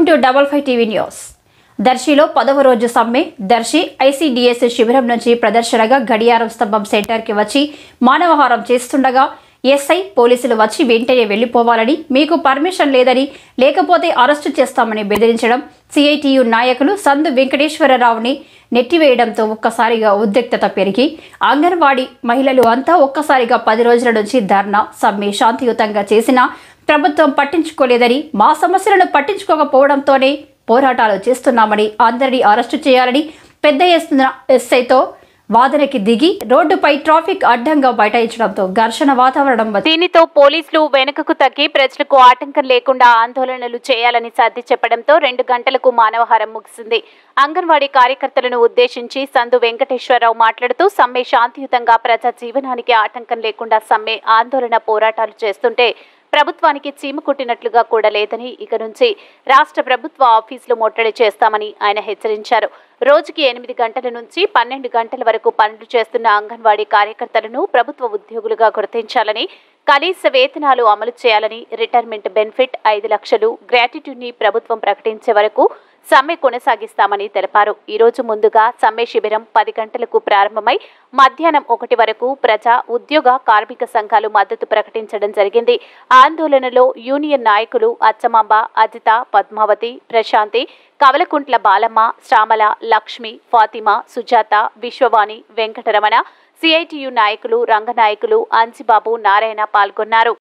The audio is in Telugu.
Welcome to double five TV news. దర్శిలో 10వ రోజు సమ్మె. దర్శి ఐసీడీఎస్ శిబిరం నుంచి ప్రదర్శనగా గడియారం స్తంభం సెంటర్కి వచ్చి మానవహారం చేస్తుండగా ఎస్ఐ పోలీసులు వచ్చి వెంటనే వెళ్లిపోవాలని, మీకు పర్మిషన్ లేదని, లేకపోతే అరెస్టు చేస్తామని బెదిరించడం, సిఐటియు నాయకులు సందు వెంకటేశ్వరరావుని నెట్టివేయడంతో ఒక్కసారిగా ఉద్రిక్తత పెరిగి అంగన్వాడీ మహిళలు అంతా ఒక్కసారిగా 10 రోజుల నుంచి ధర్నా సమ్మె శాంతియుతంగా చేసినా ప్రభుత్వం పట్టించుకోలేదని, మా సమస్యలను పట్టించుకోకపోవడంతోనే పోరాటాలు చేస్తున్నామని, అందరినీ అరెస్టు చేయాలని పెద్ద ఎస్ఐతో వాదనకి దిగి రోడ్డుపై ట్రాఫిక్ అడ్డంగా బైఠాయించడంతో ఘర్షణ వాతావరణం. దీనితో పోలీసులు వెనుకకు తగ్గి ప్రజలకు ఆటంకం లేకుండా ఆందోళనలు చేయాలని సర్ది చెప్పడంతో 2 గంటలకు మానవహారం ముగిసింది. అంగన్వాడీ కార్యకర్తలను ఉద్దేశించి సందు వెంకటేశ్వరరావు మాట్లాడుతూ సమ్మె శాంతియుతంగా ప్రజా జీవనానికి ఆటంకం లేకుండా సమ్మె ఆందోళన పోరాటాలు చేస్తుంటే ప్రభుత్వానికి చీమ కుట్టినట్లుగా కూడా లేదని, ఇక నుంచి రాష్ట్ర ప్రభుత్వ ఆఫీసులు ముట్టడి చేస్తామని ఆయన హెచ్చరించారు. రోజుకి 8 గంటల నుంచి 12 గంటల వరకు పనులు చేస్తున్న అంగన్వాడీ కార్యకర్తలను ప్రభుత్వ ఉద్యోగులుగా గుర్తించాలని, కనీస వేతనాలు అమలు చేయాలని, రిటైర్మెంట్ బెనిఫిట్ 5 లక్షలు గ్రాట్యుటీని ప్రభుత్వం ప్రకటించే వరకు సమ్మె కొనసాగిస్తామని తెలిపారు. ఈ రోజు ముందుగా సమ్మె శిబిరం 10 గంటలకు ప్రారంభమై మధ్యాహ్నం 1 వరకు ప్రజా ఉద్యోగ కార్మిక సంఘాలు మద్దతు ప్రకటించడం జరిగింది. ఆందోళనలో యూనియన్ నాయకులు అచ్చమాంబ, అజిత, పద్మావతి, ప్రశాంతి, కవలకుంట్ల బాలమ్మ, శ్యామల, లక్ష్మి, ఫాతిమా, సుజాత, విశ్వవాణి, వెంకటరమణ, సిఐటియు నాయకులు, రంగనాయకులు, అంజిబాబు, నారాయణ పాల్గొన్నారు.